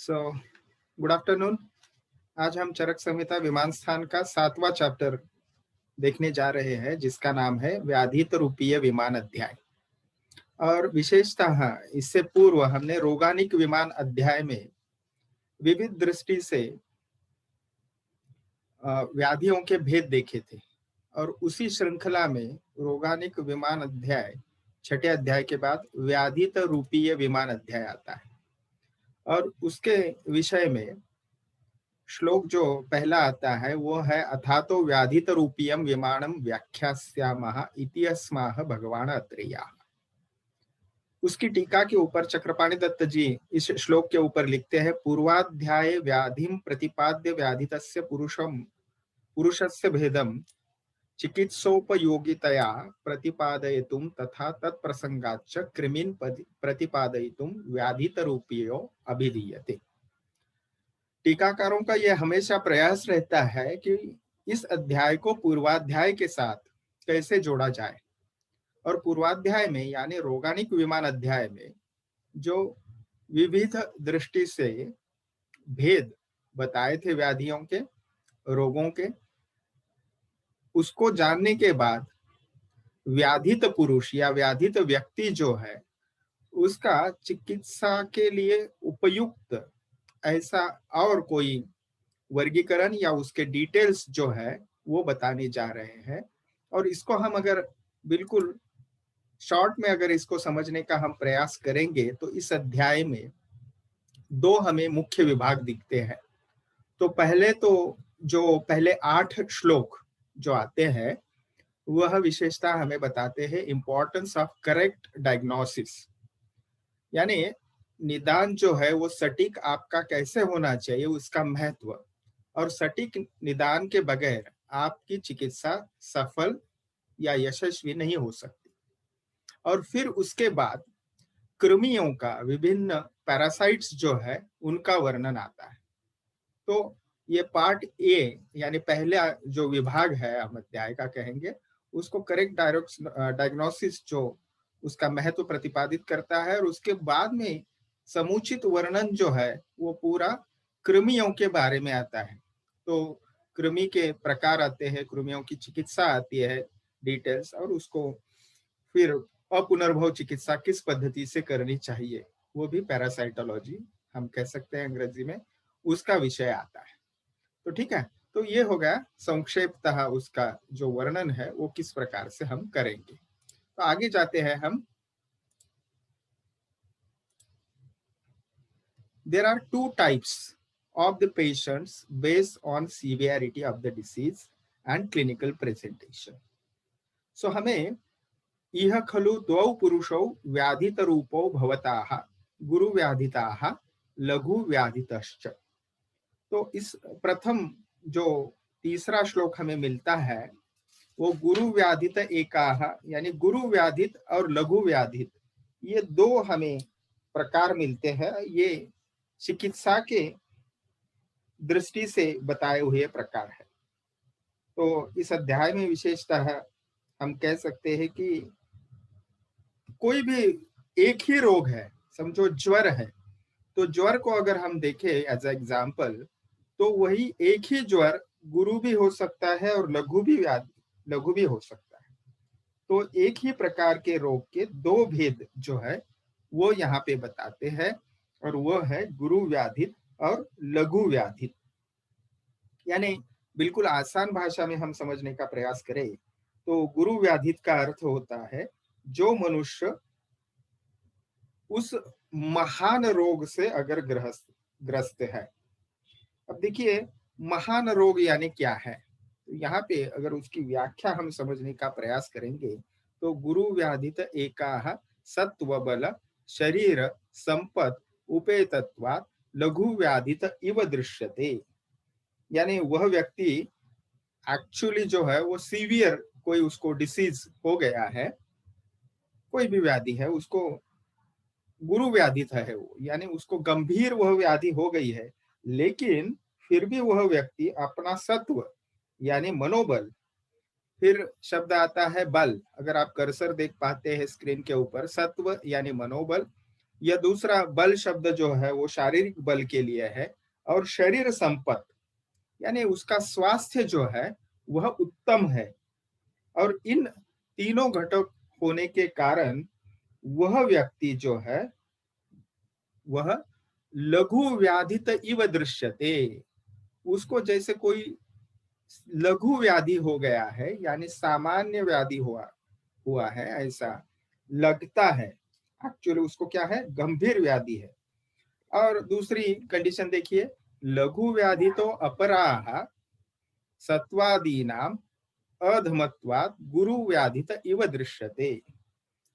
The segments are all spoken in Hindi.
So good afternoon. आज हम चरक संहिता विमान स्थान का 7वां चैप्टर देखने जा रहे हैं, जिसका नाम है व्याधित रूपीय विमान अध्याय। और विशेषतः इससे पूर्व हमने रोगानिक विमान अध्याय में विविध दृष्टि से व्याधियों के भेद देखे थे। और उसी श्रृंखला में रोगानिक विमान अध्याय 6ठे अध्याय के बाद व्याधित रूपीय विमान अध्याय आता है। और उसके विषय में श्लोक जो पहला आता है वो है अथातो व्याधित रूपीयम विमानम व्याख्यास्यामः इति अस्माः भगवान अत्रेयः। उसकी टीका के ऊपर चक्रपाणि दत्त जी इस श्लोक के ऊपर लिखते हैं, पूर्वाध्याये व्याधिम प्रतिपाद्य व्याधितस्य पुरुषस्य भेदम चिकित्सोपयोगितया प्रतिपादयितुं तथा तत्प्रसंगाच्च कृमिन् प्रतिपादयितुं व्याधित रूपीयो अभिधीयते। टीकाकारों का यह हमेशा प्रयास रहता है कि इस अध्याय को पूर्वाध्याय के साथ कैसे जोड़ा जाए। और पूर्वाध्याय में यानी रोगानिक विमान अध्याय में जो विविध दृष्टि से भेद बताए थे व्याधियों के, रोगों के, उसको जानने के बाद व्याधित पुरुष या व्याधित व्यक्ति जो है उसका चिकित्सा के लिए उपयुक्त ऐसा और कोई वर्गीकरण या उसके डिटेल्स जो है वो बताने जा रहे हैं। और इसको हम अगर बिल्कुल शॉर्ट में अगर इसको समझने का हम प्रयास करेंगे तो इस अध्याय में दो हमें मुख्य विभाग दिखते हैं। तो जो पहले 8 श्लोक जो आते हैं वह विशेषता हमें बताते हैं इंपॉर्टेंस ऑफ करेक्ट डायग्नोसिस, यानी निदान जो है वो सटीक आपका कैसे होना चाहिए, उसका महत्व। और सटीक निदान के बगैर आपकी चिकित्सा सफल या यशस्वी नहीं हो सकती। और फिर उसके बाद कृमियों का, विभिन्न पैरासाइट्स जो है उनका वर्णन आता है। तो ये पार्ट ए यानी पहला जो विभाग है हम अध्याय का कहेंगे उसको करेक्ट डायग्नोसिस जो उसका महत्व प्रतिपादित करता है। और उसके बाद में समुचित वर्णन जो है वो पूरा कृमियों के बारे में आता है। तो कृमि के प्रकार आते हैं, कृमियों की चिकित्सा आती है डिटेल्स, और उसको फिर अपुनर्भव चिकित्सा किस पद्धति से करनी चाहिए, वो भी पैरासाइटोलॉजी हम कह सकते हैं अंग्रेजी में, उसका विषय आता है। तो ठीक है, तो ये हो गया संक्षेपतः उसका जो वर्णन है वो किस प्रकार से हम करेंगे। तो आगे जाते हैं हम। There are 2 types of the patients based on severity of the disease and clinical presentation. So हमें इह खलु द्वौ पुरुषौ व्याधित रूपौ भवताः गुरु व्याधिताः लघु व्याधितश्च। तो इस प्रथम जो तीसरा श्लोक हमें मिलता है वो गुरु व्याधित एकाह यानी गुरु व्याधित और लघु व्याधित, ये दो हमें प्रकार मिलते हैं। ये चिकित्सा के दृष्टि से बताए हुए प्रकार है। तो इस अध्याय में विशेषतः हम कह सकते हैं कि कोई भी एक ही रोग है, समझो ज्वर है, तो ज्वर को अगर हम देखें एज एग्जाम्पल तो वही एक ही ज्वर गुरु भी हो सकता है और लघु भी हो सकता है। तो एक ही प्रकार के रोग के दो भेद जो है वो यहाँ पे बताते हैं, और वो है गुरु व्याधित और लघु व्याधित। यानी बिल्कुल आसान भाषा में हम समझने का प्रयास करें तो गुरु व्याधित का अर्थ होता है जो मनुष्य उस महान रोग से अगर ग्रस्त है। अब देखिए महान रोग यानी क्या है, तो यहाँ पे अगर उसकी व्याख्या हम समझने का प्रयास करेंगे तो गुरु व्याधित एकाह सत्व बल शरीर संपत उपेतत्वात् लघु व्याधित इव दृश्यते। यानी वह व्यक्ति एक्चुअली जो है वो सीवियर कोई उसको डिसीज हो गया है, कोई भी व्याधि है, उसको गुरु व्याधित है वो, यानी उसको गंभीर वह व्याधि हो गई है, लेकिन फिर भी वह व्यक्ति अपना सत्व यानी मनोबल, फिर शब्द आता है बल, अगर आप कर्सर देख पाते हैं स्क्रीन के ऊपर, सत्व यानी मनोबल यह दूसरा बल शब्द जो है वो शारीरिक बल के लिए है, और शरीर संपत्ति यानी उसका स्वास्थ्य जो है वह उत्तम है। और इन तीनों घटक होने के कारण वह व्यक्ति जो है वह लघु व्याधित इव दृश्यते। उसको जैसे कोई लघु व्याधि हो गया है, यानी सामान्य व्याधि हुआ हुआ है ऐसा लगता है। एक्चुअली उसको क्या है, गंभीर व्याधि है। और दूसरी कंडीशन देखिए, लघु व्याधि तो अपराह सत्वादीनाम अधमत्वात् गुरु व्याधित इव दृश्यते।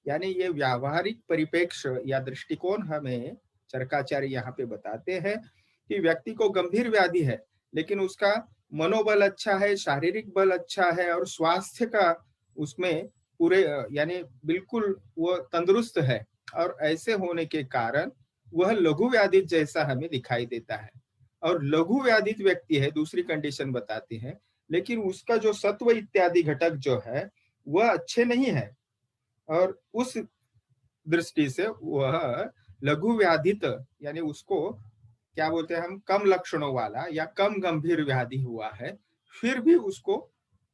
यानी ये व्यावहारिक परिप्रेक्ष्य या दृष्टिकोण हमें चरकाचार्य यहाँ पे बताते हैं कि व्यक्ति को गंभीर व्याधि है, लेकिन उसका मनोबल अच्छा है, शारीरिक बल अच्छा है, और स्वास्थ्य का उसमें पूरे यानी बिल्कुल वो तंदुरुस्त है, और ऐसे होने के कारण वह लघु व्याधित जैसा हमें दिखाई देता है। और लघु व्याधित व्यक्ति है, दूसरी कंडीशन बताती है, लेकिन उसका जो सत्व इत्यादि घटक जो है वह अच्छे नहीं है, और उस दृष्टि से वह लघु व्याधित यानी उसको क्या बोलते हैं हम, कम लक्षणों वाला या कम गंभीर व्याधि हुआ है, फिर भी उसको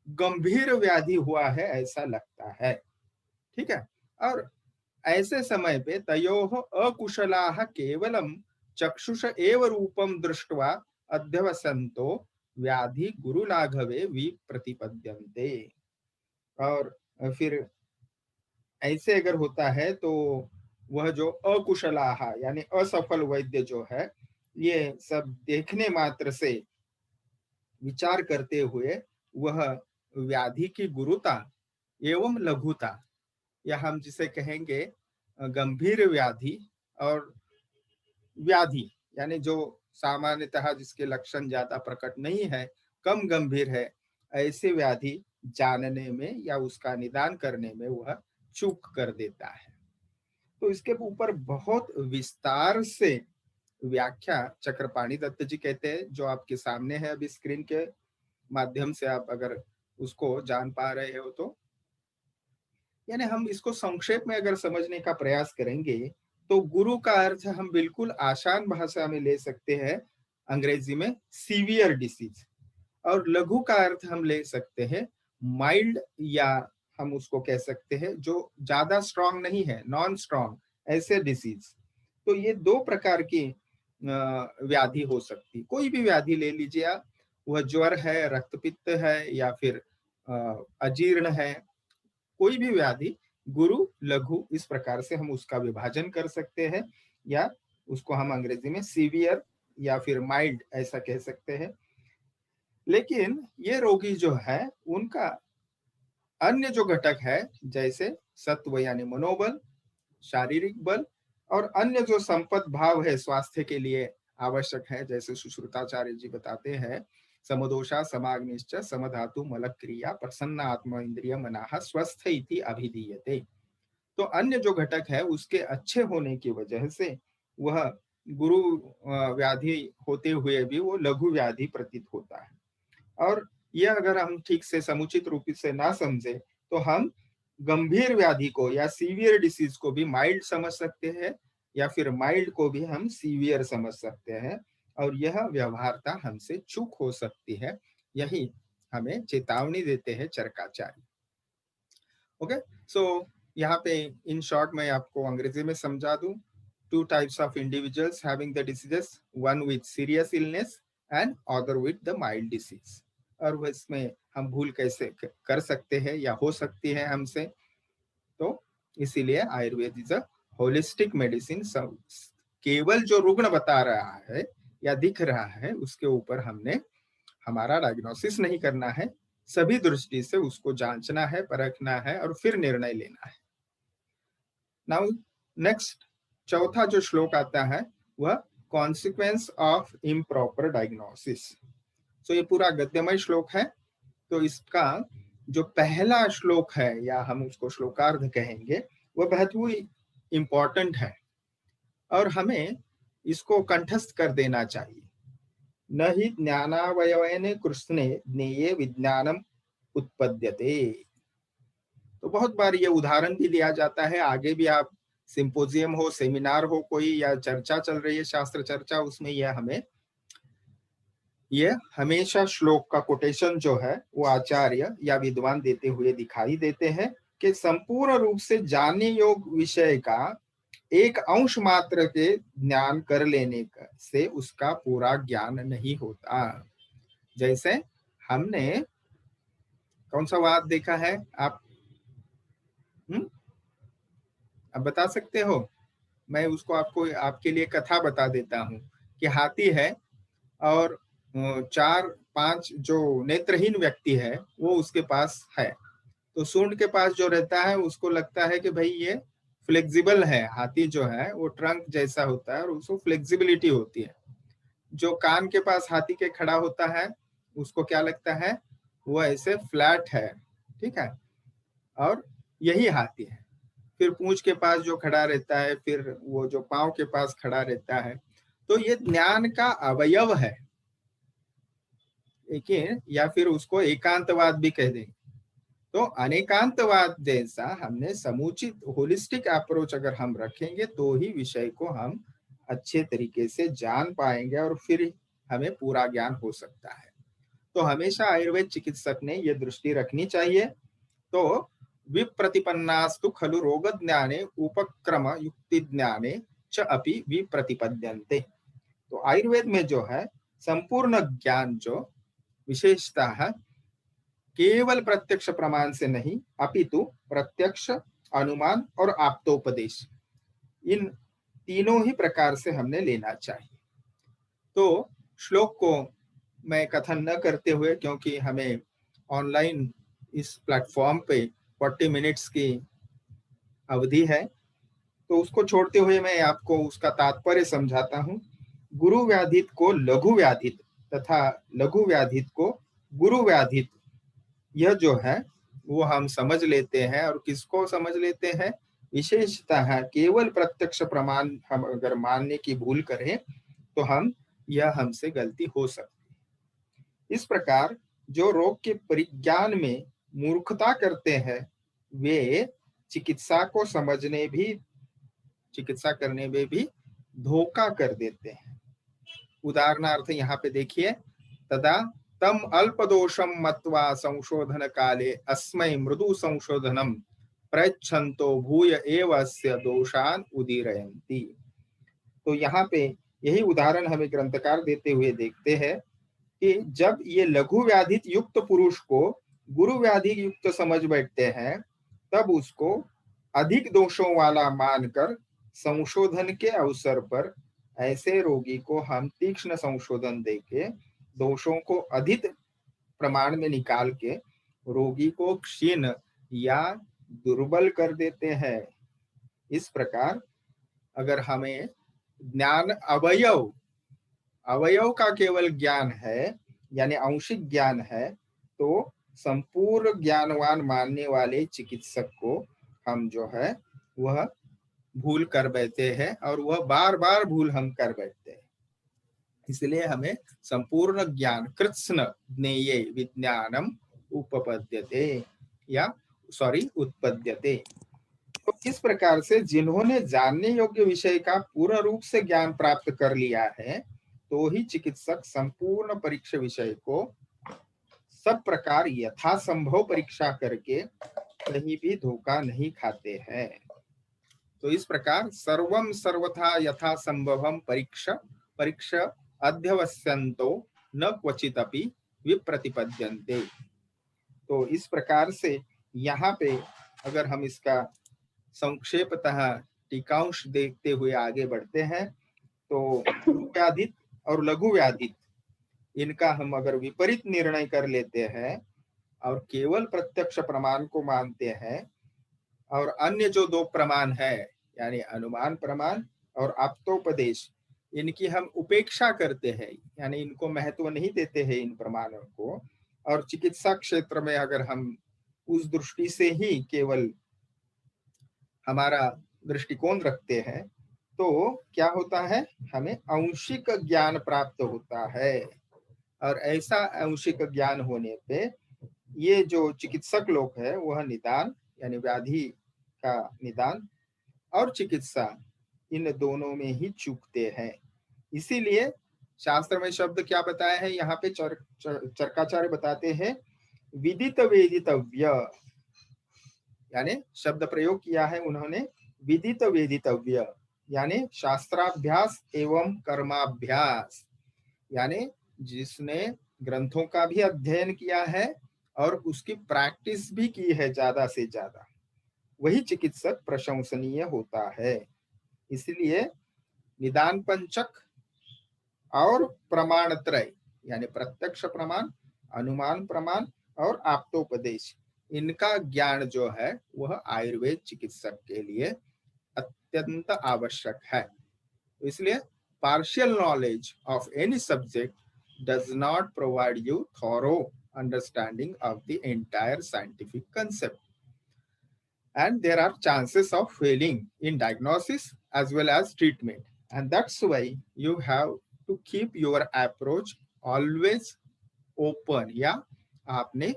गंभीर व्याधि हुआ है ऐसा लगता है। ठीक है। और ऐसे समय पे तयोः अकुशलाः केवलम चक्षुष एव रूपम दृष्ट्वा अध्यवसन्तो व्याधि गुरुलाघवे विप्रतिपद्यन्ते। और फिर ऐसे अगर होता है तो वह जो अकुशलाः यानी असफल वैद्य जो है, ये सब देखने मात्र से विचार करते हुए वह व्याधि की गुरुता एवं लघुता, या हम जिसे कहेंगे गंभीर व्याधि और व्याधि यानी जो सामान्यतः जिसके लक्षण ज्यादा प्रकट नहीं है, कम गंभीर है, ऐसे व्याधि जानने में या उसका निदान करने में वह चूक कर देता है। तो इसके ऊपर बहुत विस्तार से व्याख्या चक्रपाणी दत्त जी कहते हैं, जो आपके सामने है अभी स्क्रीन के माध्यम से आप अगर उसको जान पा रहे हो तो। यानी हम इसको संक्षेप में अगर समझने का प्रयास करेंगे तो गुरु का अर्थ हम बिल्कुल आसान भाषा में ले सकते हैं, अंग्रेजी में सीवियर डिसीज, और लघु का अर्थ हम ले सकते हैं माइल्ड, या हम उसको कह सकते हैं जो ज्यादा स्ट्रांग नहीं है, नॉन स्ट्रांग, ऐसे डिसीज। तो ये दो प्रकार की व्याधि हो सकती, कोई भी व्याधि ले लीजिए आप, वह ज्वर है, रक्तपित्त है, या फिर अजीर्ण है, कोई भी व्याधि गुरु लघु इस प्रकार से हम उसका विभाजन कर सकते हैं, या उसको हम अंग्रेजी में सीवियर या फिर माइल्ड ऐसा कह सकते हैं। लेकिन ये रोगी जो है उनका अन्य जो घटक है, जैसे सत्व यानी मनोबल, शारीरिक बल, और अन्य जो संपत भाव है स्वास्थ्य के लिए आवश्यक है, जैसे सुश्रुताचार्य जी बताते हैं, समदोषा समाग्निश्च समधातु मलक क्रिया प्रसन्न आत्म इंद्रिय मनाह स्वस्थ इति अभिधीयते। तो अन्य जो घटक है उसके अच्छे होने की वजह से वह गुरु व्याधि होते हुए भी वो लघु व्याधि प्रतीत होता है। और यह अगर हम ठीक से समुचित रूप से ना समझे तो हम गंभीर व्याधि को या सीवियर डिसीज को भी माइल्ड समझ सकते हैं, या फिर माइल्ड को भी हम सीवियर समझ सकते हैं, और यह व्यवहारता हमसे चूक हो सकती है। यही हमें चेतावनी देते हैं चरकाचार्य। ओके, सो यहाँ पे इन शॉर्ट मैं आपको अंग्रेजी में समझा दूं। Two types of individuals having the diseases, one with serious illness and other with the mild disease. और इसमें हम भूल कैसे कर सकते हैं या हो सकती है हमसे, तो इसीलिए Ayurveda is a holistic medicine. केवल जो रुग्ण बता रहा है या दिख रहा है उसके ऊपर हमने हमारा डायग्नोसिस नहीं करना है, सभी दृष्टि से उसको जांचना है, परखना है, और फिर निर्णय लेना है। नाउ नेक्स्ट चौथा जो श्लोक आता है वह कॉन्सिक्वेंस ऑफ इम्प्रॉपर डायग्नोसिस। सो ये पूरा गद्यमय श्लोक है। तो इसका जो पहला श्लोक है, या हम उसको श्लोकार्ध कहेंगे, वह बहुत ही इंपॉर्टेंट है और हमें इसको कंठस्थ कर देना चाहिए। न ही ज्ञानावयवेन कृष्णे ज्ञेये विज्ञानम उत्पद्यते। तो बहुत बार ये उदाहरण भी दिया जाता है, आगे भी आप सिंपोजियम हो, सेमिनार हो कोई, या चर्चा चल रही है, शास्त्र चर्चा, उसमें ये हमेशा श्लोक का कोटेशन जो है वो आचार्य या विद्वान देते हुए दिखाई देते हैं कि संपूर्ण रूप से जानने योग्य विषय का एक अंश मात्र के ज्ञान कर लेने से उसका पूरा ज्ञान नहीं होता। जैसे हमने कौन सा वाद देखा है आप? आप बता सकते हो? मैं उसको आपको आपके लिए कथा बता देता हूँ कि हाथी है और चार पांच जो नेत्रहीन व्यक्ति है वो उसके पास है। तो सूंड के पास जो रहता है उसको लगता है कि भाई ये फ्लेक्सिबल है, हाथी जो है वो ट्रंक जैसा होता है और उसको फ्लेक्सिबिलिटी होती है। जो कान के पास हाथी के खड़ा होता है उसको क्या लगता है, वो ऐसे फ्लैट है, ठीक है, और यही हाथी है। फिर पूंछ के पास जो खड़ा रहता है, फिर वो जो पांव के पास खड़ा रहता है, तो ये ज्ञान का अवयव है। लेकिन या फिर उसको एकांतवाद भी कह देंगे। तो अनेकांतवाद जैसा हमने समुचित होलिस्टिक अप्रोच अगर हम रखेंगे तो ही विषय को हम अच्छे तरीके से जान पाएंगे और फिर हमें पूरा ज्ञान हो सकता है। तो हमेशा आयुर्वेद चिकित्सक ने यह दृष्टि रखनी चाहिए। तो विप्रतिपन्नास्तु खलु रोग ज्ञाने उपक्रम युक्ति ज्ञाने च अपि विप्रतिपद्यन्ते। तो आयुर्वेद में जो है संपूर्ण ज्ञान जो विशेषता है केवल प्रत्यक्ष प्रमाण से नहीं अपितु प्रत्यक्ष, अनुमान और आप्तोपदेश, इन तीनों ही प्रकार से हमने लेना चाहिए। तो श्लोक को मैं कथन न करते हुए, क्योंकि हमें ऑनलाइन इस प्लेटफॉर्म पे 40 मिनट्स की अवधि है, तो उसको छोड़ते हुए मैं आपको उसका तात्पर्य समझाता हूँ। गुरु व्याधित को लघु व्याधित तथा लघु व्याधित को गुरु व्याधित, यह जो है वो हम समझ लेते हैं। और किसको समझ लेते हैं? विशेषतः है केवल प्रत्यक्ष प्रमाण हम अगर मानने की भूल करें तो यह हमसे गलती हो सकती है। इस प्रकार जो रोग के परिज्ञान में मूर्खता करते हैं वे चिकित्सा करने में भी धोखा कर देते हैं। उदाहरणार्थ यहाँ पे देखिए, तदा तम अल्पदोषम मत्वा संशोधन काले अस्मै मृदु संशोधनम प्रयच्छन्तो भूय एव अस्य दोषान उदीरयन्ति। तो यहाँ पे यही उदाहरण हमें ग्रंथकार देते हुए देखते हैं कि जब ये लघु व्याधित युक्त पुरुष को गुरु व्याधि युक्त समझ बैठते हैं तब उसको अधिक दोषों वाला मानकर संशोधन के अवसर पर ऐसे रोगी को हम तीक्ष्ण संशोधन देके दोषों को अधिक प्रमाण में निकाल के रोगी को क्षीण या दुर्बल कर देते हैं। इस प्रकार अगर हमें ज्ञान अवयव का केवल ज्ञान है, यानी आंशिक ज्ञान है, तो संपूर्ण ज्ञानवान मानने वाले चिकित्सक को हम जो है वह भूल कर बैठते हैं और वह बार बार भूल हम कर बैठते हैं। इसलिए हमें संपूर्ण ज्ञान कृत्स्न ज्ञेये विज्ञानम उपपद्यते या उत्पद्यते। तो इस प्रकार से जिन्होंने जानने योग्य विषय का पूर्ण रूप से ज्ञान प्राप्त कर लिया है तो ही चिकित्सक संपूर्ण परीक्षा विषय को सब प्रकार यथासंभव परीक्षा करके कहीं भी धोखा नहीं खाते हैं। तो इस प्रकार सर्वम सर्वथा यथा संभवम परीक्षा अध्यवस्यन्तो न क्वचिदपि विप्रतिपद्यन्ते। तो इस प्रकार से यहाँ पे अगर हम इसका संक्षेपतः टीकांश देखते हुए आगे बढ़ते हैं तो व्याधित और लघु व्याधित इनका हम अगर विपरीत निर्णय कर लेते हैं और केवल प्रत्यक्ष प्रमाण को मानते हैं और अन्य जो दो प्रमाण है यानी अनुमान प्रमाण और आप्तोपदेश, इनकी हम उपेक्षा करते हैं, यानी इनको महत्व नहीं देते हैं इन प्रमाणों को, और चिकित्सा क्षेत्र में अगर हम उस दृष्टि से ही केवल हमारा दृष्टिकोण रखते हैं तो क्या होता है, हमें आंशिक ज्ञान प्राप्त होता है। और ऐसा आंशिक ज्ञान होने पे ये जो चिकित्सक लोग है वह निदान यानी व्याधि का निदान और चिकित्सा इन दोनों में ही चूकते हैं। इसीलिए शास्त्र में शब्द क्या बताया है यहाँ पे चरकाचार्य बताते हैं विदित वेदितव्य, यानी शब्द प्रयोग किया है उन्होंने विदित वेदितव्य, यानी शास्त्राभ्यास एवं कर्माभ्यास, यानी जिसने ग्रंथों का भी अध्ययन किया है और उसकी प्रैक्टिस भी की है ज्यादा से ज्यादा, वही चिकित्सक प्रशंसनीय होता है। इसलिए निदान पंचक और प्रमाण त्रय, यानी प्रत्यक्ष प्रमाण, अनुमान प्रमाण और आप्तोपदेश, इनका ज्ञान जो है वह आयुर्वेद चिकित्सक के लिए अत्यंत आवश्यक है। इसलिए partial knowledge of any subject does not provide you thorough understanding of the entire scientific concept, and there are chances of failing in diagnosis as well as treatment, and that's why you have to keep your approach always open, या आपने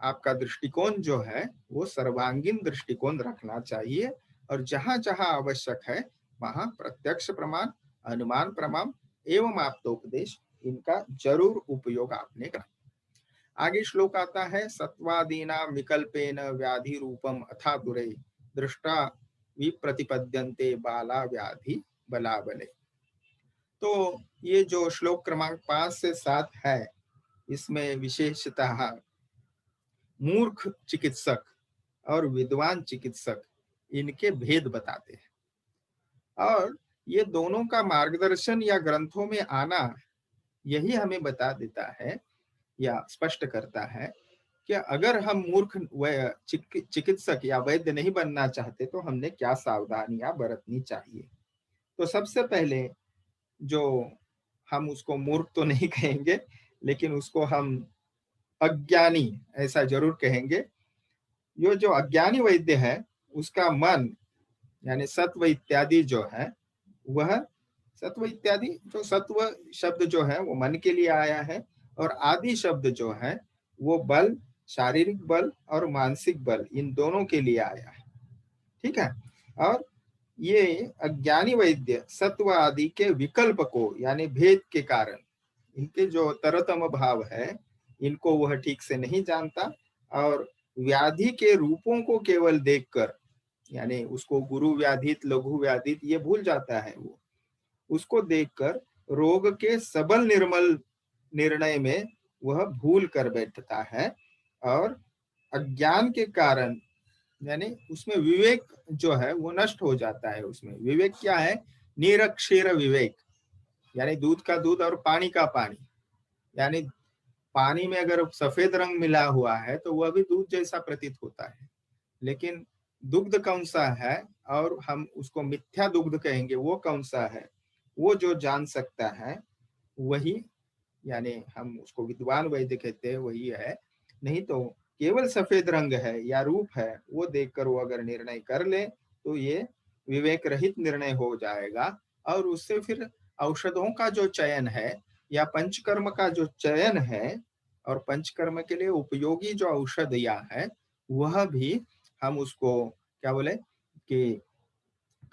आपका दृष्टिकोण जो है वो सर्वांगीण दृष्टिकोण रखना चाहिए, और जहां जहां आवश्यक है वहां प्रत्यक्ष प्रमाण, अनुमान प्रमाण एवं आप्तोपदेश, इनका जरूर उपयोग आपने करना। आगे श्लोक आता है सत्वादीना विकल्पेन व्याधि रूपम अथा दुरे दृष्टा विप्रतिपद्यन्ते बाला व्याधि बलाबले। तो ये जो श्लोक क्रमांक 5 से 7 है, इसमें विशेषतः मूर्ख चिकित्सक और विद्वान चिकित्सक इनके भेद बताते हैं, और ये दोनों का मार्गदर्शन या ग्रंथों में आना यही हमें बता देता है या स्पष्ट करता है कि अगर हम मूर्ख चिकित्सक या वैद्य नहीं बनना चाहते तो हमने क्या सावधानियां बरतनी चाहिए। तो सबसे पहले जो हम उसको मूर्ख तो नहीं कहेंगे, लेकिन उसको हम अज्ञानी ऐसा जरूर कहेंगे। ये जो अज्ञानी वैद्य है उसका मन यानी सत्व इत्यादि जो है वह सत्व इत्यादि, जो सत्व शब्द जो है वो मन के लिए आया है, और आदि शब्द जो है वो बल, शारीरिक बल और मानसिक बल, इन दोनों के लिए आया है। ठीक है। और ये अज्ञानी वैद्य सत्व आदि के विकल्प को यानी भेद के कारण, इनके जो तरतम भाव है इनको वह ठीक से नहीं जानता, और व्याधि के रूपों को केवल देखकर, यानी उसको गुरु व्याधित लघु व्याधित ये भूल जाता है, वो उसको देखकर रोग के सबल निर्मल निर्णय में वह भूल कर बैठता है, और अज्ञान के कारण यानी उसमें विवेक जो है वो नष्ट हो जाता है। उसमें विवेक क्या है? निरक्षर विवेक, यानी दूध का दूध और पानी का पानी, यानी पानी में अगर सफेद रंग मिला हुआ है तो वह भी दूध जैसा प्रतीत होता है, लेकिन दुग्ध कौन सा है और हम उसको मिथ्या दुग्ध कहेंगे वो कौन सा है, वो जो जान सकता है वही, यानी हम उसको विद्वान वैद्य कहते हैं, वही है। नहीं तो केवल सफेद रंग है या रूप है वो देखकर वो अगर निर्णय कर ले तो ये विवेक रहित निर्णय हो जाएगा, और उससे फिर औषधों का जो चयन है या पंचकर्म का जो चयन है, और पंचकर्म के लिए उपयोगी जो औषधियां है वह भी हम उसको क्या बोले कि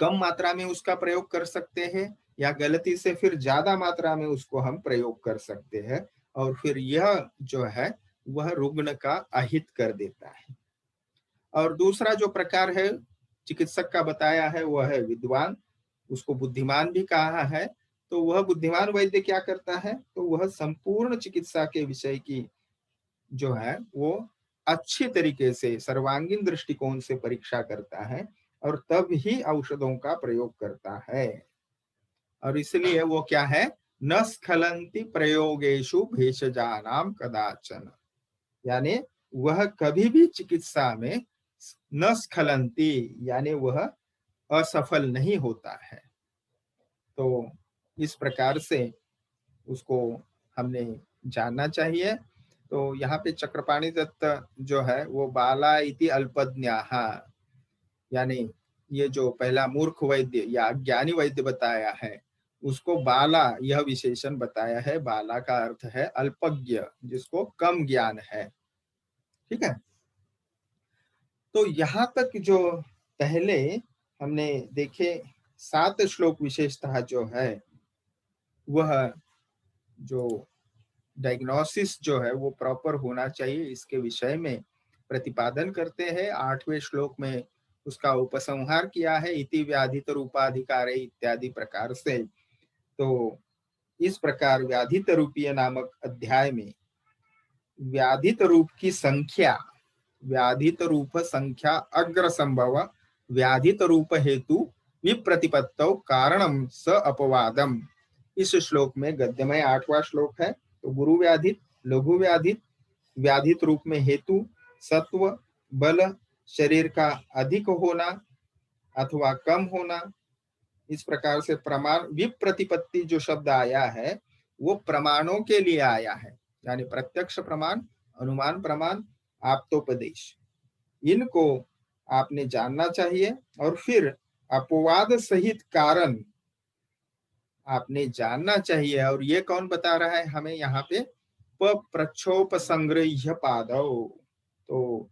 कम मात्रा में उसका प्रयोग कर सकते हैं, या गलती से फिर ज्यादा मात्रा में उसको हम प्रयोग कर सकते हैं, और फिर यह जो है वह रुग्ण का अहित कर देता है। और दूसरा जो प्रकार है चिकित्सक का बताया है वह है विद्वान, उसको बुद्धिमान भी कहा है। तो वह बुद्धिमान वैद्य क्या करता है? तो वह संपूर्ण चिकित्सा के विषय की जो है वो अच्छी तरीके से सर्वांगीण दृष्टिकोण से परीक्षा करता है, और तब ही औषधों का प्रयोग करता है। और इसलिए वो क्या है? न स्खलंति प्रयोगेषु भेषजानाम कदाचन, यानी वह कभी भी चिकित्सा में न स्खलंति यानी वह असफल नहीं होता है। तो इस प्रकार से उसको हमने जानना चाहिए। तो यहाँ पे चक्रपाणि दत्त जो है वो बाला इति अल्पज्ञाः, यानी ये जो पहला मूर्ख वैद्य या ज्ञानी वैद्य बताया है उसको बाला यह विशेषण बताया है। बाला का अर्थ है अल्पज्ञ, जिसको कम ज्ञान है। ठीक है। तो यहाँ तक जो पहले हमने देखे 7 श्लोक विशेषतः जो है वह जो डायग्नोसिस जो है वो प्रॉपर होना चाहिए इसके विषय में प्रतिपादन करते हैं। 8वें श्लोक में उसका उपसंहार किया है, इति व्याधित रूपाधिकारे इत्यादि प्रकार से। तो इस प्रकार व्याधित रूपीय नामक अध्याय में व्याधित रूप की संख्या, व्याधित रूप संख्या अग्र संभव व्याधित रूप हेतु विप्रतिपत्तौ कारणम स अपवादम, इस श्लोक में गद्यमय 8वां श्लोक है। तो गुरु व्याधित, लघु व्याधित, व्याधित रूप में हेतु सत्व, बल, शरीर का अधिक होना अथवा कम होना, इस प्रकार से प्रमाण विप्रतिपत्ति जो शब्द आया है वो प्रमाणों के लिए आया है, यानी प्रत्यक्ष प्रमाण, अनुमान प्रमाण, आप्तोपदेश, इनको आपने जानना चाहिए। और फिर अपवाद सहित कारण आपने जानना चाहिए। और ये कौन बता रहा है हमें यहाँ पे? प्रक्षोप संग्रह्य पादौ। तो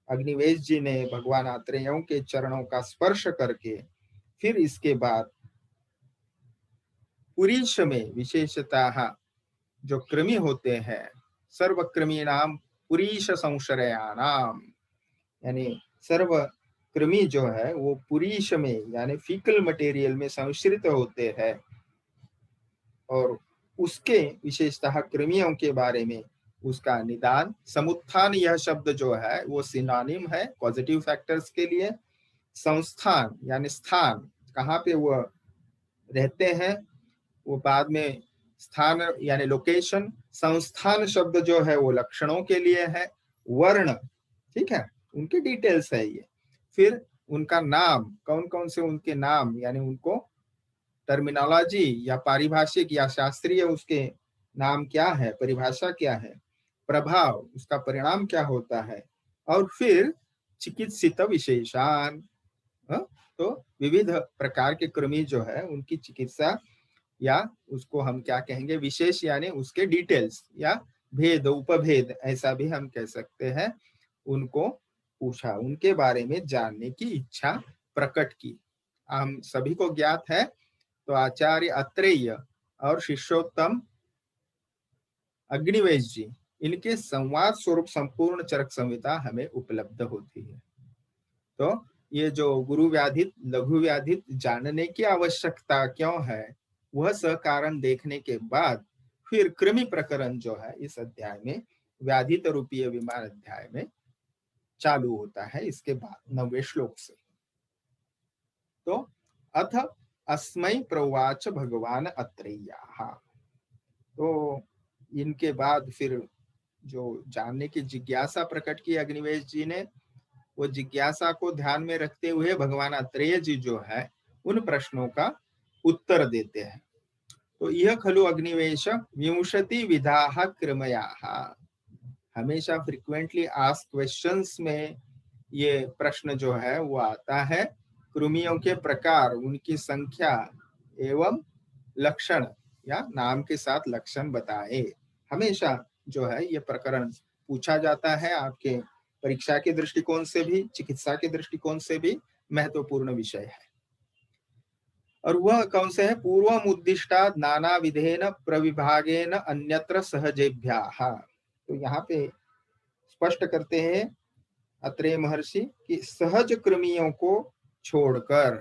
अग्निवेश जी ने भगवान आत्रेयों के चरणों का स्पर्श करके फिर इसके बाद पुरीश में विशेषतः जो कृमि होते हैं, सर्वकृमि नाम पुरीश संश्रयानाम, यानी सर्व कृमि जो है वो पुरीश में यानी फीकल मटेरियल में संश्रित होते हैं। और उसके विशेषतः कृमियों के बारे में उसका निदान, समुत्थान यह शब्द जो है वो सिनोनिम है पॉजिटिव फैक्टर्स के लिए। संस्थान यानी स्थान, कहाँ पे वो रहते हैं, वो बाद में स्थान यानी लोकेशन। संस्थान शब्द जो है वो लक्षणों के लिए है। वर्ण, ठीक है, उनके डिटेल्स है ये। फिर उनका नाम, कौन कौन से उनके नाम, यानी उनको टर्मिनोलॉजी या पारिभाषिक या शास्त्रीय उसके नाम क्या है, परिभाषा क्या है, प्रभाव, उसका परिणाम क्या होता है। और फिर चिकित्सित विशेषान, तो विविध प्रकार के कृमि जो है उनकी चिकित्सा, या उसको हम क्या कहेंगे, विशेष यानी उसके डिटेल्स या भेद उपभेद ऐसा भी हम कह सकते हैं, उनको पूछा, उनके बारे में जानने की इच्छा प्रकट की। हम सभी को ज्ञात है तो आचार्य अत्रेय और शिष्योत्तम अग्निवेश जी, इनके संवाद स्वरूप संपूर्ण चरक संहिता हमें उपलब्ध होती है। तो ये जो गुरु व्याधित लघु व्याधित जानने की आवश्यकता क्यों है, वह सकारण देखने के बाद फिर कृमि प्रकरण जो है इस अध्याय में, व्याधित रूपीय विमान अध्याय में चालू होता है इसके बाद 9वें श्लोक से। तो अथ अस्मै प्रवाच भगवान अत्रेयः, तो इनके बाद फिर जो जानने की जिज्ञासा प्रकट की अग्निवेश जी ने, वो जिज्ञासा को ध्यान में रखते हुए भगवान अत्रेय जी जो है उन प्रश्नों का उत्तर देते हैं। तो यह खलु अग्निवेश विंशति विधा क्रमयाः, हमेशा फ्रीक्वेंटली आस्क्ड क्वेश्चंस में ये प्रश्न जो है वो आता है। कृमियों के प्रकार, उनकी संख्या एवं लक्षण या नाम के साथ लक्षण बताए, हमेशा जो है ये प्रकरण पूछा जाता है। आपके परीक्षा के दृष्टिकोण से भी, चिकित्सा के दृष्टिकोण से भी महत्वपूर्ण विषय है। और वह कौन से है? पूर्वम उद्दिष्टा नाना विधेन प्रविभागेन अन्यत्र सहजेभ्याः, तो यहाँ पे स्पष्ट करते हैं अत्रेय महर्षि कि सहज कृमियों को छोड़कर,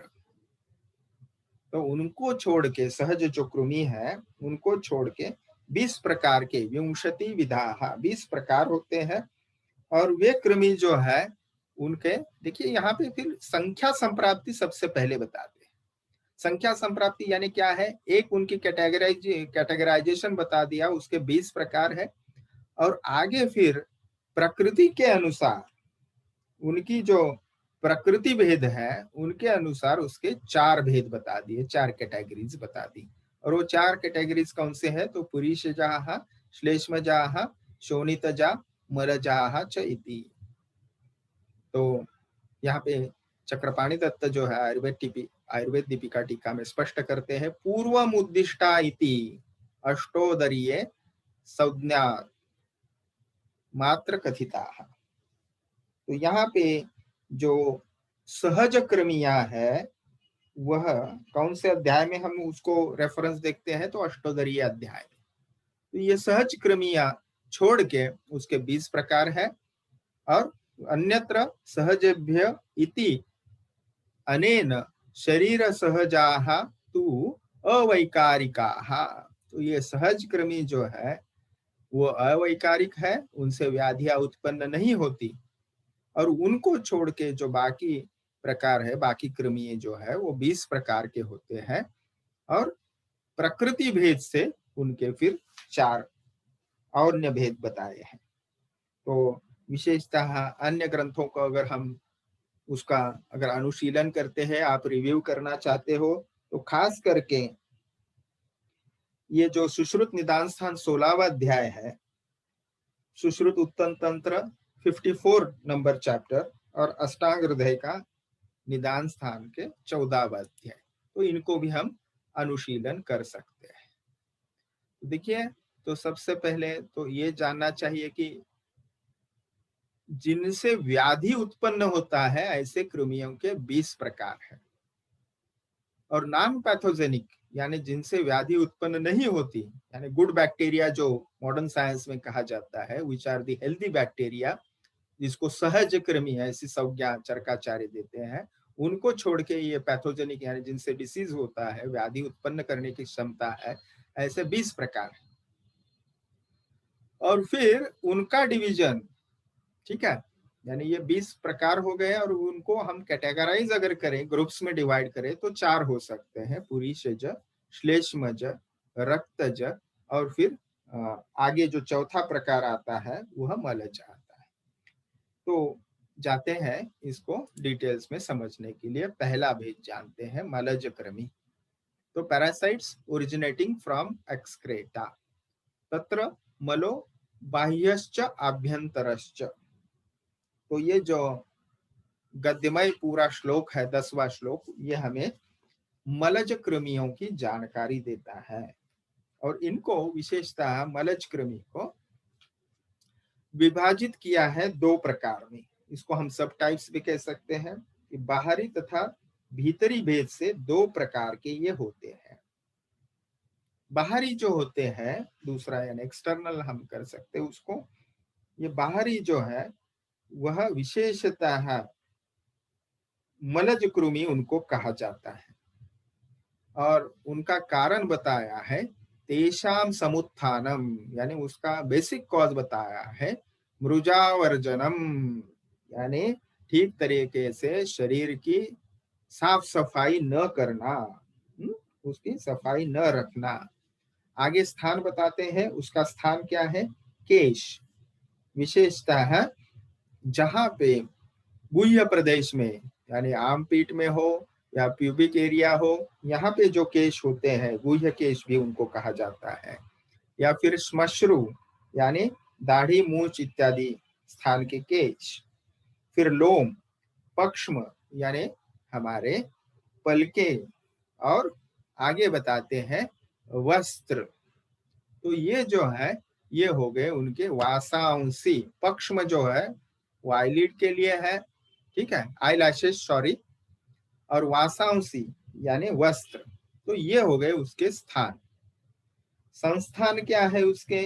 तो उनको छोड़ के, सहज जो कृमि है उनको छोड़ के 20 प्रकार के, विंशति विधा, 20 प्रकार होते हैं। और वे कृमि जो है उनके, देखिए यहाँ पे फिर संख्या संप्राप्ति सबसे पहले बताते हैं। संख्या संप्राप्ति यानी क्या है? एक उनकी कैटेगराइजेशन बता दिया, उसके 20 प्रकार है। और आगे फिर प्रकृति के अनुसार, उनकी जो प्रकृति भेद है उनके अनुसार उसके 4 भेद बता दिए, 4 कैटेगरीज बता दी। और वो 4 कैटेगरीज कौन से है? तो पुरीशजाः, श्लेष्मजाः, शोणितजा, मरजाः च इति। तो यहाँ पे चक्रपाणि दत्त जो है आयुर्वेद दीपिका टीका में स्पष्ट करते हैं, पूर्वम उद्दिष्टा इति अष्टोदरीय संज्ञा मात्र कथिता। तो यहाँ पे जो सहज क्रमिया है, वह कौन से अध्याय में हम उसको रेफरेंस देखते हैं, तो अष्टोदरीय अध्याय। तो ये सहज क्रमिया छोड़ के उसके 20 प्रकार है। और अन्यत्र सहजेभ्य इति अनेन शरीर सहजाः तु अवैकारिकाः। तो ये सहज क्रमी जो है वो अवैकारिक है, उनसे व्याधियां उत्पन्न नहीं होती। और उनको छोड़ के जो बाकी प्रकार है, बाकी कृमिये जो है वो 20 प्रकार के होते हैं। और प्रकृति भेद से उनके फिर 4 अन्य भेद बताए हैं। तो विशेषतः अन्य ग्रंथों को अगर हम उसका अगर अनुशीलन करते हैं, आप रिव्यू करना चाहते हो, तो खास करके ये जो सुश्रुत निदान स्थान 16वां अध्याय है, सुश्रुत उत्तम तंत्र 54 नंबर चैप्टर, और अष्टांग हृदय का निदान स्थान के 14वां अध्याय, तो इनको भी हम अनुशीलन कर सकते हैं। देखिए, तो सबसे पहले तो ये जानना चाहिए कि जिनसे व्याधि उत्पन्न होता है ऐसे कृमियों के 20 प्रकार है। और नॉन पैथोजेनिक यानी जिनसे व्याधि उत्पन्न नहीं होती, यानी गुड बैक्टीरिया जो मॉडर्न साइंस में कहा जाता है, which are the healthy bacteria, जिसको सहज कृमि ऐसी संज्ञा चरकाचार्य देते हैं, उनको छोड़ के ये पैथोजेनिक यानी जिनसे डिसीज होता है, व्याधि उत्पन्न करने की क्षमता है, ऐसे 20 प्रकार है। और फिर उनका डिवीजन, ठीक है, यानी ये 20 प्रकार हो गए, और उनको हम कैटेगराइज अगर करें, ग्रुप्स में डिवाइड करें, तो 4 हो सकते हैं, पुरीषज, श्लेष्मज, रक्तज, और फिर आगे जो चौथा प्रकार आता है वह मलज आता है। तो जाते हैं इसको डिटेल्स में समझने के लिए। पहला भेद जानते हैं, मलज कृमि। तो पैरासाइट्स ओरिजिनेटिंग फ्रॉम एक्सक्रेटा, तत्र मलो बाह्यश्च आभ्यंतरश्च। तो ये जो गद्यमय पूरा श्लोक है, 10वां श्लोक, ये हमें मलज कृमियों की जानकारी देता है। और इनको विशेषतः मलज कृमि को विभाजित किया है 2 प्रकार में। इसको हम सब टाइप्स भी कह सकते हैं कि बाहरी तथा भीतरी भेद से 2 प्रकार के ये होते हैं। बाहरी जो होते हैं, दूसरा यानी एक्सटर्नल हम कर सकते हैं उसको। ये बाहरी जो है वह विशेषतः मलज कृमि उनको कहा जाता है। और उनका कारण बताया है, तेषाम समुत्थानम, यानी उसका बेसिक कॉज बताया है, मृजावर्जनम, यानी ठीक तरीके से शरीर की साफ सफाई न करना, उसकी सफाई न रखना। आगे स्थान बताते हैं, उसका स्थान क्या है, केश। विशेषतः है जहां पे गुह्य प्रदेश में, यानी आर्मपीट में हो या प्यूबिक एरिया हो, यहाँ पे जो केश होते हैं, गुह्य केश भी उनको कहा जाता है। या फिर श्मश्रु यानी दाढ़ी, मूंछ इत्यादि स्थान के केश। फिर लोम, पक्ष्म यानी हमारे पलके, और आगे बताते हैं वस्त्र। तो ये जो है ये हो गए उनके वासांसी। पक्ष्म जो है वो आईलिड के लिए है, ठीक है, आई लैशेस सॉरी। और वासांसी यानी वस्त्र, तो ये हो गए उसके स्थान। संस्थान क्या है उसके,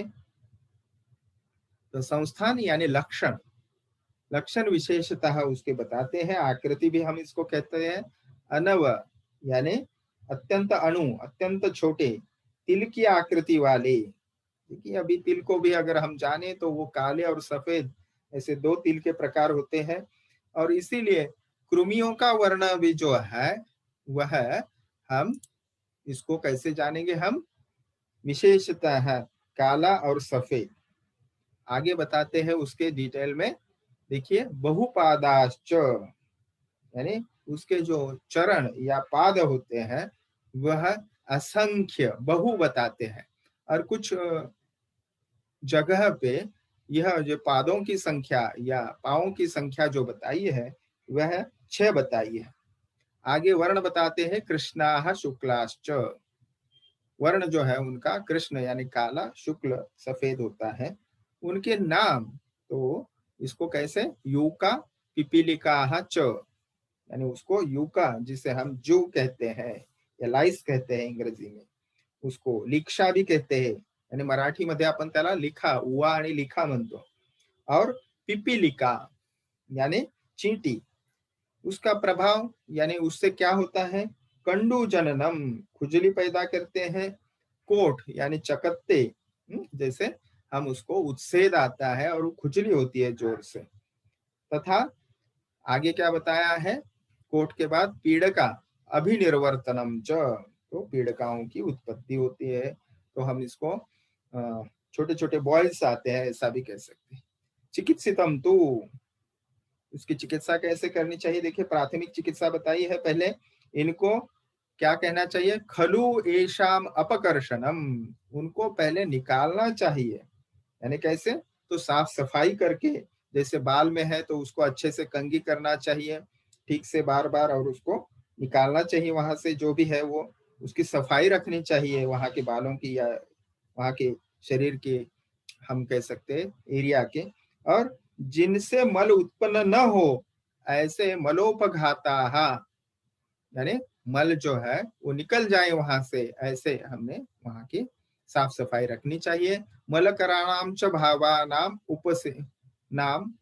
तो संस्थान यानी लक्षण। लक्षण विशेषतः उसके बताते हैं। आकृति भी हम इसको कहते हैं अनव, यानी अत्यंत अणु, अत्यंत छोटे, तिल की आकृति वाले। देखिए, अभी तिल को भी अगर हम जाने तो वो काले और सफेद ऐसे 2 तिल के प्रकार होते हैं। और इसीलिए कृमियों का वर्ण भी जो है वह हम इसको कैसे जानेंगे, हम विशेषतः काला और सफेद। आगे बताते हैं उसके डिटेल में। देखिए, बहुपादाश्च, यानी उसके जो चरण या पाद होते हैं वह असंख्य, बहु बताते हैं। और कुछ जगह पे यह जो पादों की संख्या या पांवों की संख्या जो बताई है वह 6 बताई है। आगे वर्ण बताते हैं, कृष्णाः शुक्लाश्च। वर्ण जो है उनका कृष्ण यानी काला, शुक्ल सफेद होता है। उनके नाम, तो इसको कैसे, यूका पिपीलिकाः च, यानी उसको युका, जिसे हम जू कहते हैं या लाइस कहते हैं अंग्रेजी में, उसको लिक्षा भी कहते हैं, यानी मराठीमध्ये आपण त्याला लिखा, उवा आणि लिखा म्हणतो. और पिपीलिका यानी चींटी, उसका प्रभाव यानी उससे क्या होता है, कंडू जननम, खुजली पैदा करते हैं. कोठ यानी चकत्ते, जैसे हम उसको उत्सेद आता है और खुजली होती है जोर से. तथा आगे क्या बताया है, कोठ के बाद पीड़का अभिनिर्वर्तनम च, तो पीड़काओं की उत्पत्ति होती है. तो हम इसको छोटे छोटे बॉयल्स आते हैं ऐसा भी कह सकते हैं. चिकित्सितम तू, उसकी चिकित्सा कैसे करनी चाहिए, देखिए प्राथमिक चिकित्सा बताई है पहले. इनको क्या कहना चाहिए, खलु एशाम अपकर्षणम, उनको पहले निकालना चाहिए. यानी कैसे, तो साफ सफाई करके, जैसे बाल में है तो उसको अच्छे से कंघी करना चाहिए ठीक से बार बार, और उसको निकालना चाहिए वहां से जो भी है वो. उसकी सफाई रखनी चाहिए वहां के बालों की या वहां के शरीर के, हम कह सकते हैं एरिया के. और जिनसे मल उत्पन्न न हो ऐसे मलोपघाता, यानी मल जो है वो निकल जाए वहां से, ऐसे हमने वहां की साफ सफाई रखनी चाहिए. मलकराणाम च भावानाम नाम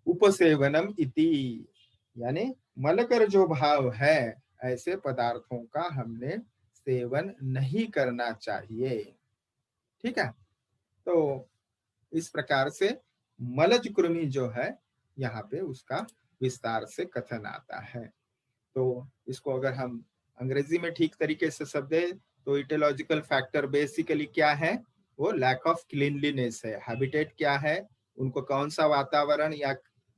उपसेवनम इति, यानी मलकर जो भाव है ऐसे पदार्थों का हमने सेवन नहीं करना चाहिए. ठीक है. तो इस प्रकार से मलज कृमि जो है यहाँ पे उसका विस्तार से कथन आता है. तो इसको अगर हम अंग्रेजी में ठीक तरीके से शब्द है तो इटियोलॉजिकल फैक्टर बेसिकली क्या है, वो लैक ऑफ क्लीनलीनेस है. हैबिटेट क्या है, उनको कौन सा वातावरण या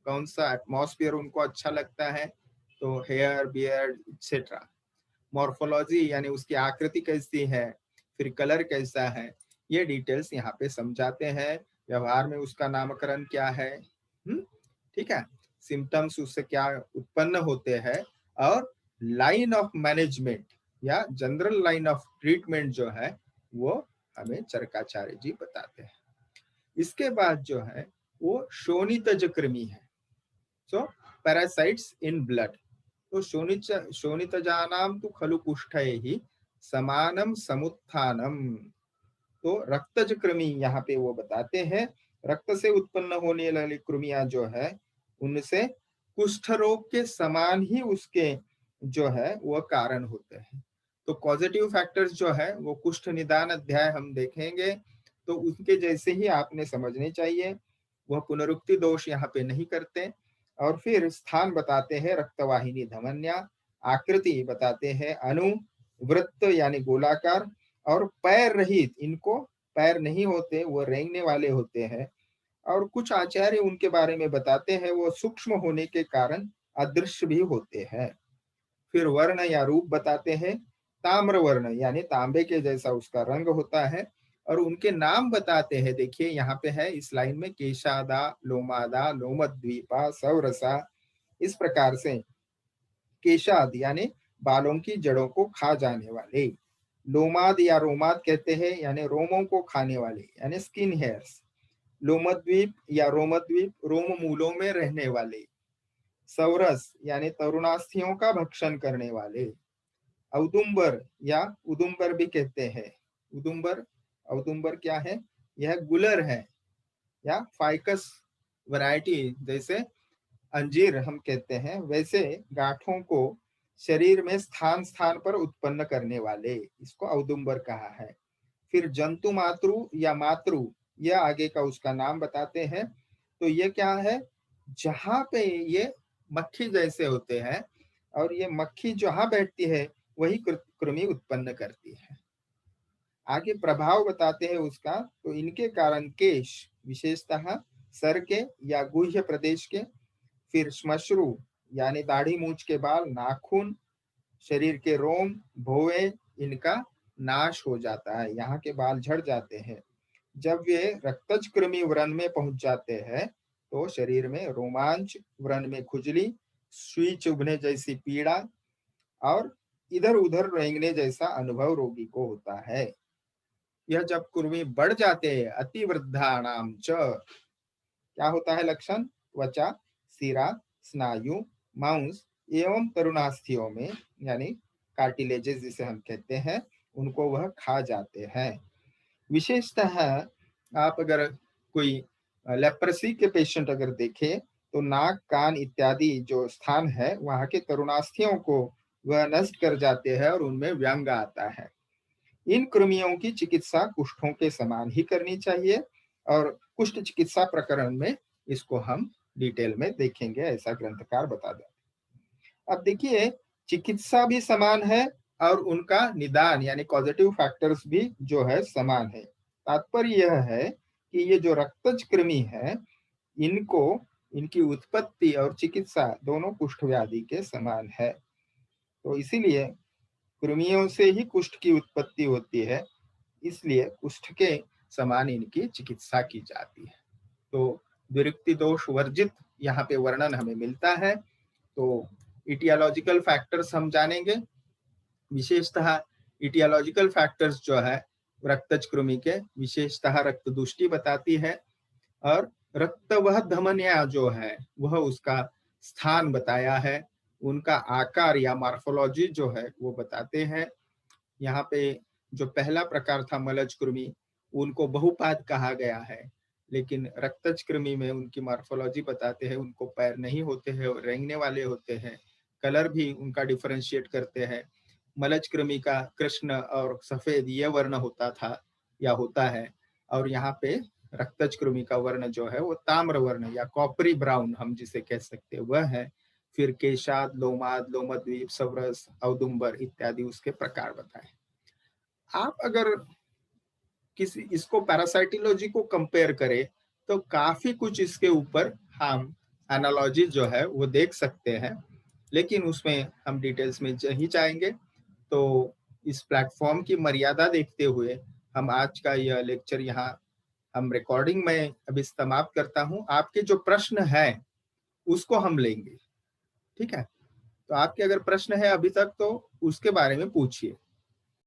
कौन सा एटमॉस्फेयर उनको अच्छा लगता है, तो हेयर बियर्ड एक्सेट्रा. मॉर्फोलॉजी यानी उसकी आकृति कैसी है, फिर कलर कैसा है, ये डिटेल्स यहाँ पे समझाते हैं. व्यवहार में उसका नामकरण क्या है, ठीक है. सिम्टम्स उससे क्या उत्पन्न होते हैं, और लाइन ऑफ मैनेजमेंट या जनरल लाइन ऑफ ट्रीटमेंट जो है वो हमें चरकाचार्य जी बताते हैं. इसके बाद जो है वो शोणितज कृमि है. सो पैरासाइट्स इन ब्लड. तो शोणितजानाम तो खलु कुष्ठैहि समानम समुत्थानम. तो रक्तज कृमि यहाँ पे वो बताते हैं, रक्त से उत्पन्न होने वाली कृमियां जो है उनसे कुष्ठ रोग के समान ही उसके जो है वो कारण होते हैं. तो पॉजिटिव फैक्टर्स जो है वो कुष्ठ निदान अध्याय हम देखेंगे, तो उनके जैसे ही आपने समझने चाहिए. वह पुनरुक्ति दोष यहाँ पे नहीं करते. और फिर स्थान बताते हैं रक्तवाहिनी धमन्या, आकृति बताते हैं अनु, वृत्त यानी गोलाकार, और पैर रहित, इनको पैर नहीं होते, वो रेंगने वाले होते हैं. और कुछ आचार्य उनके बारे में बताते हैं वो सूक्ष्म होने के कारण अदृश्य भी होते हैं. फिर वर्ण या रूप बताते हैं, ताम्र वर्ण यानी तांबे के जैसा उसका रंग होता है. और उनके नाम बताते हैं, देखिए यहाँ पे है इस लाइन में, केशादा, लोमादा, लोमद्वीपा, सौरसा. इस प्रकार से केशाद यानी बालों की जड़ों को खा जाने वाले, लोमाद या रोमाद कहते हैं यानी रोमों को खाने वाले यानी स्किन हेयर्स, लोमद्वीप या रोमद्वीप रोम मूलों में रहने वाले, सौरस यानी तरुणास्थियों का भक्षण करने वाले, औदुंबर या उदुम्बर भी कहते हैं. उदुम्बर, औदुंबर क्या है, यह गुलर है या फाइकस वैरायटी, जैसे अंजीर हम कहते हैं वैसे गांठों को शरीर में स्थान स्थान पर उत्पन्न करने वाले, इसको औदुंबर कहा है. फिर जंतु मातृ या मातृ, यह आगे का उसका नाम बताते हैं. तो ये क्या है, जहां पे ये मक्खी जैसे होते हैं, और ये मक्खी जहां बैठती है वही कृमि उत्पन्न करती है. आगे प्रभाव बताते हैं उसका, तो इनके कारण केश, विशेषतः सर के या गुह्य प्रदेश के, फिर श्मश्रु यानी दाढ़ी मूछ के बाल, नाखून, शरीर के रोम, भौवें, इनका नाश हो जाता है, यहाँ के बाल झड़ जाते हैं. जब वे रक्तज कृमि व्रण में पहुंच जाते हैं तो शरीर में रोमांच, व्रण में खुजली, सुई चुभने जैसी पीड़ा, और इधर उधर रेंगने जैसा अनुभव रोगी को होता है. यह जब कृमि बढ़ जाते हैं, अतिवृद्धानाम च, क्या होता है लक्षण, त्वचा, सिरा, स्नायु, मांस एवं तरुणास्थियों में यानी कार्टिलेजेस जिसे हम कहते हैं, उनको वह खा जाते हैं। विशेषतः आप अगर कोई लेप्रेसी के पेशेंट अगर देखें तो नाक, कान इत्यादि जो स्थान है वहां के तरुणास्थियों को वह नष्ट कर जाते हैं और उनमें व्यंग आता है। इन कृमियों की चिकित्सा कुष्ठों के समान ही करनी चाहिए और कुष्ठ चिकित्सा प्रकरण में इसको हम डिटेल में देखेंगे, ऐसा ग्रंथकार बता दें। अब देखिए, चिकित्सा भी समान है और उनका निदान यानी कॉजेटिव फैक्टर्स भी जो है समान है। तात्पर्य यह है कि ये जो रक्तज कृमि है, इनको इनकी उत्पत्ति और चिकित्सा दोनों कुष्ठ व्याधि के समान है। तो इसीलिए कृमियों से ही कुष्ठ की उत्पत्ति होती है, इसलिए कुष्ठ के समान इनकी चिकित्सा की जाती है। तो विरक्ति दोष वर्जित यहाँ पे वर्णन हमें मिलता है। तो इटियोलॉजिकल फैक्टर्स हम जानेंगे। विशेषतः इटियोलॉजिकल फैक्टर्स जो है रक्तज कृमि के विशेषतः रक्त दुष्टि बताती है और रक्तवह धमनिया जो है वह उसका स्थान बताया है, उनका आकार या मार्फोलॉजी जो है वो बताते हैं। यहाँ पे जो पहला प्रकार था मलज कृमि, उनको बहुपाद कहा गया है, लेकिन रक्तज कृमि में उनकी मार्फोलॉजी बताते हैं, उनको पैर नहीं होते हैं और रेंगने वाले होते हैं, कलर भी उनका डिफरेंशिएट करते हैं। मलज कृमि का कृष्ण और सफेद ये वर्ण होता था या होता है, और यहाँ पे रक्तज कृमि का वर्ण जो है वो ताम्र वर्ण या कॉपरी ब्राउन हम जिसे कह सकते हैं वह है। फिर केशाद, लोमाद, लोमद्वीप, सवरस, औदुंबर इत्यादि उसके प्रकार बताए। आप अगर किसी इसको पैरासाइटोलॉजी को कंपेयर करें तो काफी कुछ इसके ऊपर हम एनालॉजी जो है वो देख सकते हैं, लेकिन उसमें हम डिटेल्स में नहीं जाएंगे। तो इस प्लेटफॉर्म की मर्यादा देखते हुए हम आज का यह लेक्चर यहाँ हम रिकॉर्डिंग में अभी समाप्त करता हूँ। आपके जो प्रश्न है उसको हम लेंगे, ठीक है? तो आपके अगर प्रश्न है अभी तक तो उसके बारे में पूछिए।